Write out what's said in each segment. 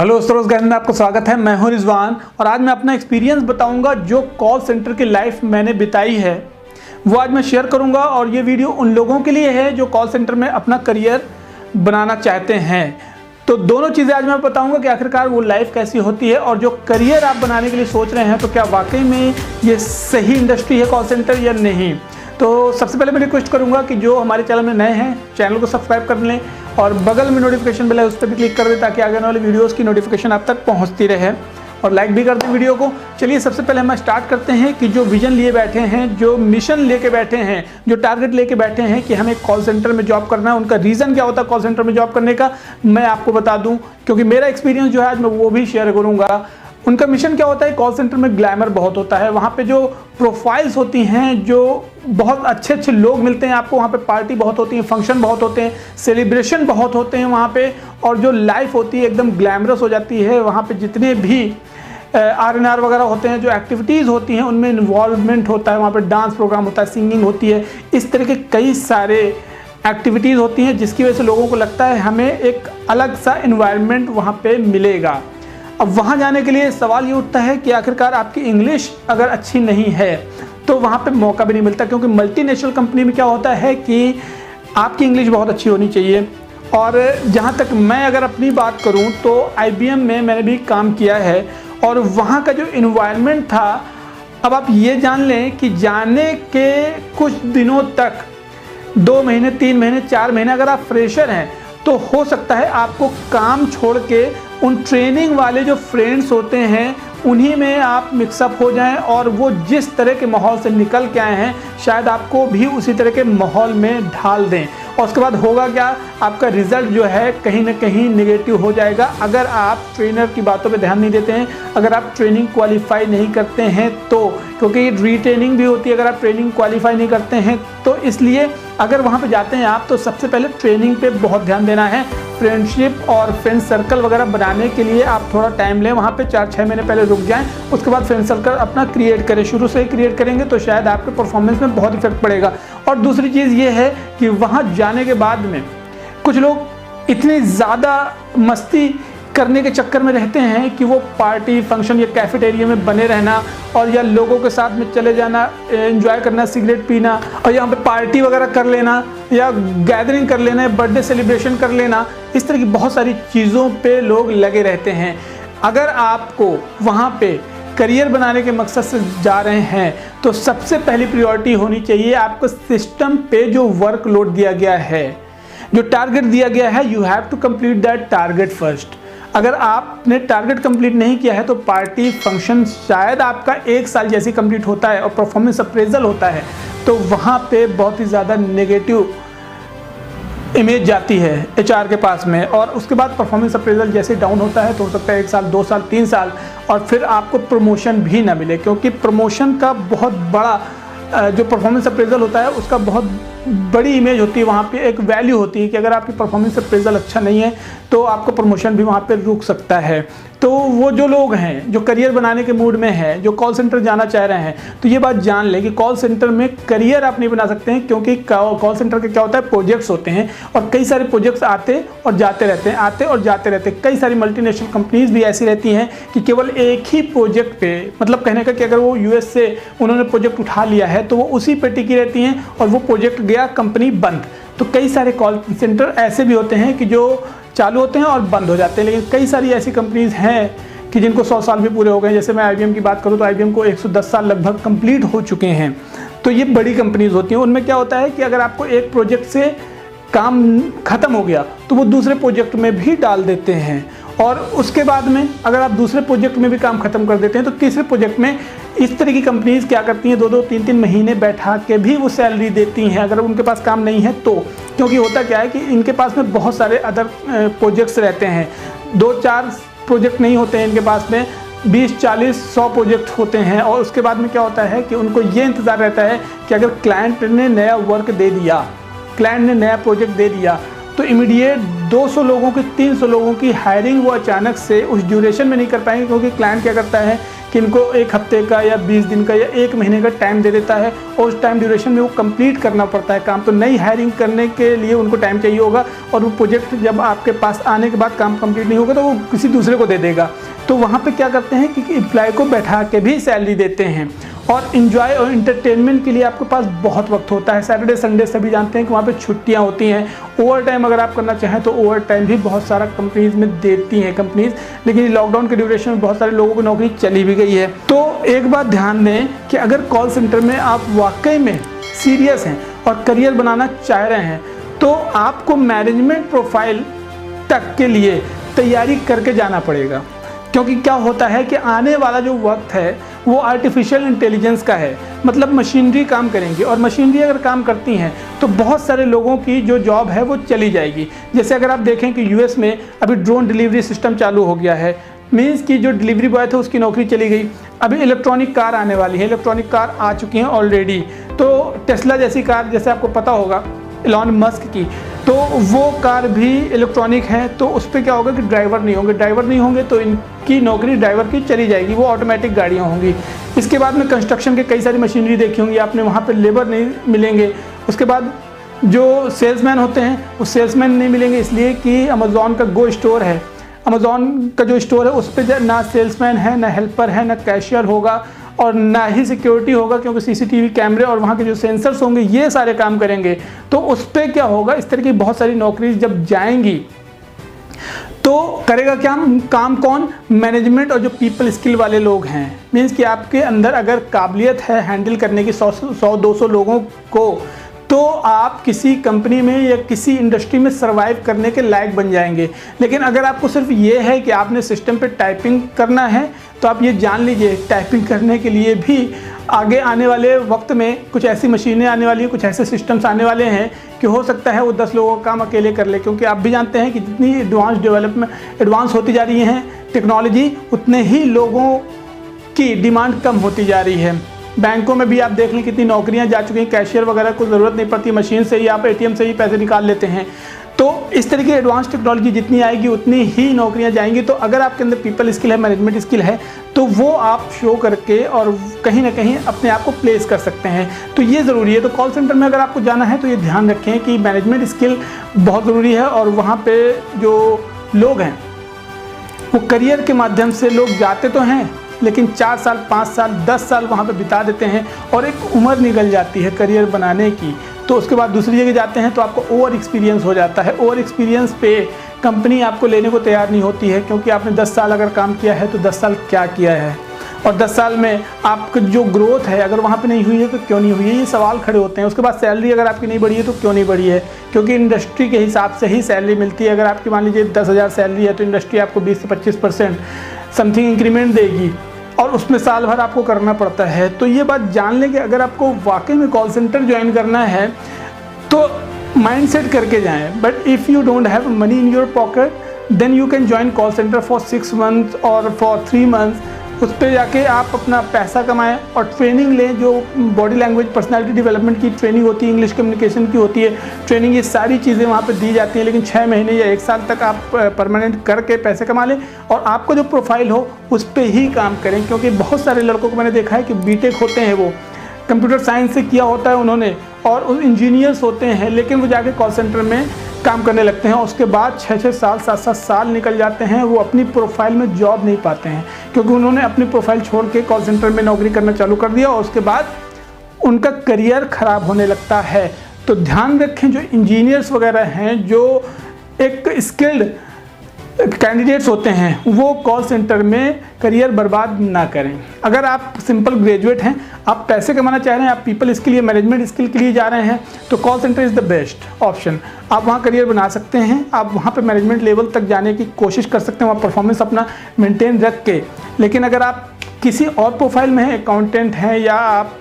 Hello दोस्तों, में आपका स्वागत है। मैं हूं रिजवान और आज मैं अपना एक्सपीरियंस बताऊंगा। जो कॉल सेंटर की लाइफ मैंने बिताई है वो आज मैं शेयर करूंगा और ये वीडियो उन लोगों के लिए है जो कॉल सेंटर में अपना करियर बनाना चाहते हैं। तो दोनों चीज़ें आज मैं बताऊंगा कि आखिरकार वो लाइफ कैसी होती है और जो करियर आप बनाने के लिए सोच रहे हैं तो क्या वाकई में ये सही इंडस्ट्री है कॉल सेंटर या नहीं। तो सबसे पहले मैं रिक्वेस्ट करूंगा कि जो हमारे चैनल में नए हैं चैनल को सब्सक्राइब कर लें और बगल में नोटिफिकेशन बेल है उस पर भी क्लिक कर दें ताकि आगे आने वाले वीडियोस की नोटिफिकेशन आप तक पहुंचती रहे और लाइक भी कर दें वीडियो को। चलिए सबसे पहले हम स्टार्ट करते हैं कि जो विजन लिए बैठे हैं, जो मिशन लेके बैठे हैं, जो टारगेट लेके बैठे हैं कि हमें कॉल सेंटर में जॉब करना है, उनका रीज़न क्या होता है कॉल सेंटर में जॉब करने का, मैं आपको बता दूं क्योंकि मेरा एक्सपीरियंस जो है आज मैं वो भी शेयर करूँगा। उनका मिशन क्या होता है। कॉल सेंटर में ग्लैमर बहुत होता है, वहाँ पे जो प्रोफाइल्स होती हैं, जो बहुत अच्छे अच्छे लोग मिलते हैं आपको, वहाँ पे पार्टी बहुत होती है, फंक्शन बहुत होते हैं, सेलिब्रेशन बहुत होते हैं वहाँ पे, और जो लाइफ होती है एकदम ग्लैमरस हो जाती है। वहाँ पे जितने भी R&R वगैरह होते हैं, जो एक्टिविटीज़ होती हैं उनमें इन्वॉल्वमेंट होता है, वहाँ पे डांस प्रोग्राम होता है, सिंगिंग होती है, इस तरह के कई सारे एक्टिविटीज़ होती हैं जिसकी वजह से लोगों को लगता है हमें एक अलग सा इन्वायरमेंट वहाँ पे मिलेगा। अब वहाँ जाने के लिए सवाल ये उठता है कि आखिरकार आपकी इंग्लिश अगर अच्छी नहीं है तो वहाँ पे मौका भी नहीं मिलता, क्योंकि मल्टीनेशनल कंपनी में क्या होता है कि आपकी इंग्लिश बहुत अच्छी होनी चाहिए। और जहाँ तक मैं अगर अपनी बात करूँ तो IBM में मैंने भी काम किया है और वहाँ का जो इन्वायरमेंट था, अब आप ये जान लें कि जाने के कुछ दिनों तक 2 महीने 3 महीने 4 महीने अगर आप फ्रेशर हैं तो हो सकता है आपको काम छोड़ के उन ट्रेनिंग वाले जो फ्रेंड्स होते हैं उन्हीं में आप मिक्सअप हो जाएं और वो जिस तरह के माहौल से निकल के आए हैं शायद आपको भी उसी तरह के माहौल में ढाल दें। और उसके बाद होगा क्या, आपका रिज़ल्ट जो है कहीं ना कहीं नेगेटिव हो जाएगा अगर आप ट्रेनर की बातों पे ध्यान नहीं देते हैं, अगर आप ट्रेनिंग क्वालिफाई नहीं करते हैं तो, क्योंकि रीट्रेनिंग भी होती है अगर आप ट्रेनिंग क्वालिफाई नहीं करते हैं तो। इसलिए अगर वहाँ पे जाते हैं आप तो सबसे पहले ट्रेनिंग पे बहुत ध्यान देना है। फ्रेंडशिप और फ्रेंड सर्कल वगैरह बनाने के लिए आप थोड़ा टाइम लें, वहाँ पे 4-6 महीने पहले रुक जाएं, उसके बाद फ्रेंड सर्कल अपना क्रिएट करें। शुरू से ही क्रिएट करेंगे तो शायद आपके परफॉर्मेंस में बहुत इफेक्ट पड़ेगा। और दूसरी चीज़ ये है कि वहाँ जाने के बाद में कुछ लोग इतनी ज़्यादा मस्ती करने के चक्कर में रहते हैं कि वो पार्टी फंक्शन या कैफेटेरिया में बने रहना और या लोगों के साथ में चले जाना, एंजॉय करना, सिगरेट पीना और यहाँ पे पार्टी वगैरह कर लेना या गैदरिंग कर लेना, बर्थडे सेलिब्रेशन कर लेना, इस तरह की बहुत सारी चीज़ों पे लोग लगे रहते हैं। अगर आपको वहाँ पे करियर बनाने के मकसद से जा रहे हैं तो सबसे पहली प्रायोरिटी होनी चाहिए आपको सिस्टम पे जो वर्कलोड दिया गया है, जो टारगेट दिया गया है, you have to complete that target first. अगर आपने टारगेट कंप्लीट नहीं किया है तो पार्टी फंक्शन शायद आपका 1 साल जैसे कंप्लीट होता है और परफॉर्मेंस अप्रेजल होता है तो वहाँ पे बहुत ही ज़्यादा नेगेटिव इमेज जाती है HR के पास में, और उसके बाद परफॉर्मेंस अप्रेजल जैसे डाउन होता है तो हो सकता है 1 साल 2 साल 3 साल और फिर आपको प्रमोशन भी ना मिले, क्योंकि प्रमोशन का बहुत बड़ा जो परफॉर्मेंस अप्रेजल होता है उसका बहुत बड़ी इमेज होती है, वहाँ पे एक वैल्यू होती है कि अगर आपकी परफॉर्मेंस अप्रेजल अच्छा नहीं है तो आपका प्रमोशन भी वहाँ पे रुक सकता है। तो वो जो लोग हैं जो करियर बनाने के मूड में हैं, जो कॉल सेंटर जाना चाह रहे हैं, तो ये बात जान लें कि कॉल सेंटर में करियर आप नहीं बना सकते हैं, क्योंकि कॉल सेंटर के क्या होता है, प्रोजेक्ट्स होते हैं और कई सारे प्रोजेक्ट्स आते और जाते रहते हैं, आते और जाते रहते हैं। कई सारी मल्टीनेशनल कंपनीज भी ऐसी रहती हैं कि केवल एक ही प्रोजेक्ट पे, मतलब कहने का कि अगर वो US से उन्होंने प्रोजेक्ट उठा लिया है तो वो उसी पे टिकी रहती हैं और वो प्रोजेक्ट गया कंपनी बंद। तो कई सारे कॉल सेंटर ऐसे भी होते हैं कि जो चालू होते हैं और बंद हो जाते हैं, लेकिन कई सारी ऐसी कंपनीज हैं कि जिनको 100 साल भी पूरे हो गए। जैसे मैं IBM की बात करूं तो IBM को 110 साल लगभग कंप्लीट हो चुके हैं। तो ये बड़ी कंपनीज होती हैं, उनमें क्या होता है कि अगर आपको एक प्रोजेक्ट से काम खत्म हो गया तो वो दूसरे प्रोजेक्ट में भी डाल देते हैं और उसके बाद में अगर आप दूसरे प्रोजेक्ट में भी काम खत्म कर देते हैं तो तीसरे प्रोजेक्ट में इस तरह की कंपनीज क्या करती हैं, 2-2 3-3 महीने बैठा के भी वो सैलरी देती हैं अगर उनके पास काम नहीं है तो। क्योंकि होता क्या है कि इनके पास में बहुत सारे अदर प्रोजेक्ट्स रहते हैं, 2-4 प्रोजेक्ट नहीं होते हैं इनके पास में, 20-40-100 प्रोजेक्ट होते हैं। और उसके बाद में क्या होता है कि उनको ये इंतज़ार रहता है कि अगर क्लाइंट ने नया वर्क दे दिया, क्लाइंट ने नया प्रोजेक्ट दे दिया तो इमीडिएट 200 लोगों की 300 लोगों की हायरिंग वो अचानक से उस ड्यूरेशन में नहीं कर पाएंगे, क्योंकि क्लाइंट क्या करता है कि इनको 1 हफ्ते का या 20 दिन का या 1 महीने का टाइम दे देता है और उस टाइम ड्यूरेशन में वो कंप्लीट करना पड़ता है काम। तो नई हायरिंग करने के लिए उनको टाइम चाहिए होगा और वो प्रोजेक्ट जब आपके पास आने के बाद काम कंप्लीट नहीं होगा तो वो किसी दूसरे को दे देगा। तो वहाँ पे क्या करते हैं कि एम्प्लॉय को बैठा के भी सैलरी देते हैं और इन्जॉय और इंटरटेनमेंट के लिए आपके पास बहुत वक्त होता है। सैटरडे संडे सभी जानते हैं कि वहाँ पे छुट्टियाँ होती हैं। ओवर टाइम अगर आप करना चाहें तो ओवर टाइम भी बहुत सारा कंपनीज़ में देती हैं कंपनीज़, लेकिन लॉकडाउन के ड्यूरेशन में बहुत सारे लोगों की नौकरी चली भी गई है। तो एक बात ध्यान दें कि अगर कॉल सेंटर में आप वाकई में सीरियस हैं और करियर बनाना चाह रहे हैं तो आपको मैनेजमेंट प्रोफाइल तक के लिए तैयारी करके जाना पड़ेगा। क्योंकि क्या होता है कि आने वाला जो वक्त है वो आर्टिफिशियल इंटेलिजेंस का है, मतलब मशीनरी काम करेंगी और मशीनरी अगर काम करती हैं तो बहुत सारे लोगों की जो जॉब है वो चली जाएगी। जैसे अगर आप देखें कि यूएस में अभी ड्रोन डिलीवरी सिस्टम चालू हो गया है, मीन्स कि जो डिलीवरी बॉय थे उसकी नौकरी चली गई। अभी इलेक्ट्रॉनिक कार आने वाली है, इलेक्ट्रॉनिक कार आ चुकी हैं ऑलरेडी। तो टेस्ला जैसी कार, जैसे आपको पता होगा एलॉन मस्क की, तो वो कार भी इलेक्ट्रॉनिक है। तो उस पर क्या होगा कि ड्राइवर नहीं होंगे तो इनकी नौकरी ड्राइवर की चली जाएगी, वो ऑटोमेटिक गाड़ियाँ होंगी। इसके बाद में कंस्ट्रक्शन के कई सारी मशीनरी देखी होंगी आपने, वहाँ पे लेबर नहीं मिलेंगे। उसके बाद जो सेल्समैन होते हैं वो सेल्समैन नहीं मिलेंगे, इसलिए कि अमेज़ॉन का गो स्टोर है, अमेज़ॉन का जो स्टोर है उस पर ना सेल्समैन है, ना हेल्पर है, ना कैशियर होगा और ना ही सिक्योरिटी होगा, क्योंकि सीसीटीवी कैमरे और वहाँ के जो सेंसर्स होंगे ये सारे काम करेंगे। तो उस पर क्या होगा, इस तरह की बहुत सारी नौकरी जब जाएंगी तो करेगा क्या काम कौन? मैनेजमेंट और जो पीपल स्किल वाले लोग हैं। मीन्स कि आपके अंदर अगर काबिलियत है हैंडल करने की 100-200 लोगों को, तो आप किसी कंपनी में या किसी इंडस्ट्री में सर्वाइव करने के लायक बन जाएंगे। लेकिन अगर आपको सिर्फ ये है कि आपने सिस्टम पे टाइपिंग करना है तो आप ये जान लीजिए टाइपिंग करने के लिए भी आगे आने वाले वक्त में कुछ ऐसी मशीनें आने वाली हैं, कुछ ऐसे सिस्टम्स आने वाले हैं कि हो सकता है वो 10 लोगों का काम अकेले कर ले। क्योंकि आप भी जानते हैं कि जितनी एडवांस होती जा रही हैं टेक्नोलॉजी, उतने ही लोगों की डिमांड कम होती जा रही है। बैंकों में भी आप देख लें कितनी नौकरियां जा चुकी हैं, कैशियर वगैरह को ज़रूरत नहीं पड़ती, मशीन से ही आप एटीएम से ही पैसे निकाल लेते हैं। तो इस तरह की एडवांस टेक्नोलॉजी जितनी आएगी उतनी ही नौकरियां जाएंगी। तो अगर आपके अंदर पीपल स्किल है, मैनेजमेंट स्किल है, तो वो आप शो करके और कहीं ना कहीं अपने आप को प्लेस कर सकते हैं। तो ये ज़रूरी है। तो कॉल सेंटर में अगर आपको जाना है तो ये ध्यान रखें कि मैनेजमेंट स्किल बहुत ज़रूरी है। और वहाँ पर जो लोग हैं वो करियर के माध्यम से लोग जाते तो हैं, लेकिन 4 साल 5 साल 10 साल वहाँ पे बिता देते हैं और एक उम्र निकल जाती है करियर बनाने की। तो उसके बाद दूसरी जगह जाते हैं तो आपको ओवर एक्सपीरियंस हो जाता है। ओवर एक्सपीरियंस पे कंपनी आपको लेने को तैयार नहीं होती है, क्योंकि आपने 10 साल अगर काम किया है तो 10 साल क्या किया है, और 10 साल में आपकी जो ग्रोथ है अगर वहाँ पे नहीं हुई है तो क्यों नहीं हुई है, ये सवाल खड़े होते हैं। उसके बाद सैलरी अगर आपकी नहीं बढ़ी है तो क्यों नहीं बढ़ी है, क्योंकि इंडस्ट्री के हिसाब से ही सैलरी मिलती है। अगर आपकी मान लीजिए 10,000 सैलरी है तो इंडस्ट्री आपको 20 से 25% समथिंग इंक्रीमेंट देगी और उसमें साल भर आपको करना पड़ता है। तो ये बात जान लें कि अगर आपको वाकई में कॉल सेंटर ज्वाइन करना है तो माइंड सेट करके जाएं। But if you don't have money in your pocket then you can join call centre for 6 months और फॉर 3 मंथ्स। उस पर जाके आप अपना पैसा कमाएं और ट्रेनिंग लें, जो बॉडी लैंग्वेज पर्सनालिटी डेवलपमेंट की ट्रेनिंग होती है, इंग्लिश कम्युनिकेशन की होती है ट्रेनिंग, ये सारी चीज़ें वहाँ पे दी जाती हैं। लेकिन 6 महीने या 1 साल तक आप परमानेंट करके पैसे कमा लें और आपको जो प्रोफाइल हो उस पर ही काम करें। क्योंकि बहुत सारे लड़कों को मैंने देखा है कि बीटेक होते हैं, वो कंप्यूटर साइंस से किया होता है उन्होंने, और उस इंजीनियर्स होते हैं, लेकिन वो जाके कॉल सेंटर में काम करने लगते हैं। उसके बाद 6-6 साल 7-7 साल निकल जाते हैं, वो अपनी प्रोफाइल में जॉब नहीं पाते हैं, क्योंकि उन्होंने अपनी प्रोफाइल छोड़ के कॉल सेंटर में नौकरी करना चालू कर दिया और उसके बाद उनका करियर ख़राब होने लगता है। तो ध्यान रखें, जो इंजीनियर्स वगैरह हैं, जो एक स्किल्ड कैंडिडेट्स होते हैं, वो कॉल सेंटर में करियर बर्बाद ना करें। अगर आप सिंपल ग्रेजुएट हैं, आप पैसे कमाना चाह रहे हैं, आप पीपल स्किल या मैनेजमेंट स्किल के लिए जा रहे हैं, तो call centre is the best option. आप वहाँ करियर बना सकते हैं, आप वहाँ पे मैनेजमेंट लेवल तक जाने की कोशिश कर सकते हैं, वहाँ परफॉर्मेंस अपना मेंटेन रख के। लेकिन अगर आप किसी और प्रोफाइल में है, अकाउंटेंट हैं या आप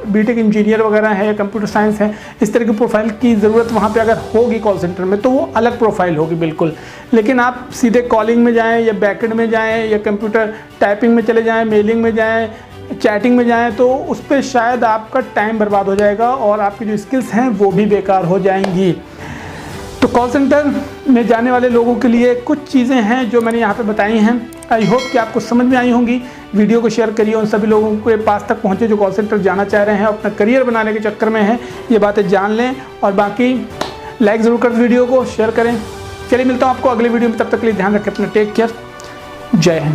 बीटेक इंजीनियर वगैरह है या कंप्यूटर साइंस है, इस तरह की प्रोफाइल की ज़रूरत वहाँ पे अगर होगी कॉल सेंटर में तो वो अलग प्रोफाइल होगी बिल्कुल। लेकिन आप सीधे कॉलिंग में जाएं या बैकएंड में जाएं या कंप्यूटर टाइपिंग में चले जाएं, मेलिंग में जाएं, चैटिंग में जाएं, तो उस पर शायद आपका टाइम बर्बाद हो जाएगा और आपकी जो स्किल्स हैं वो भी बेकार हो जाएंगी। तो कॉल सेंटर में जाने वाले लोगों के लिए कुछ चीज़ें हैं जो मैंने यहाँ पे बताई हैं। आई होप कि आपको समझ में आई होंगी। वीडियो को शेयर करिए, उन सभी लोगों के पास तक पहुँचे जो कॉल सेंटर जाना चाह रहे हैं, अपना करियर बनाने के चक्कर में हैं, ये बातें जान लें। और बाकी लाइक ज़रूर करें, वीडियो को शेयर करें। चलिए मिलता हूँ आपको अगले वीडियो में, तब तक के लिए ध्यान रखें अपना, टेक केयर, जय हिंद।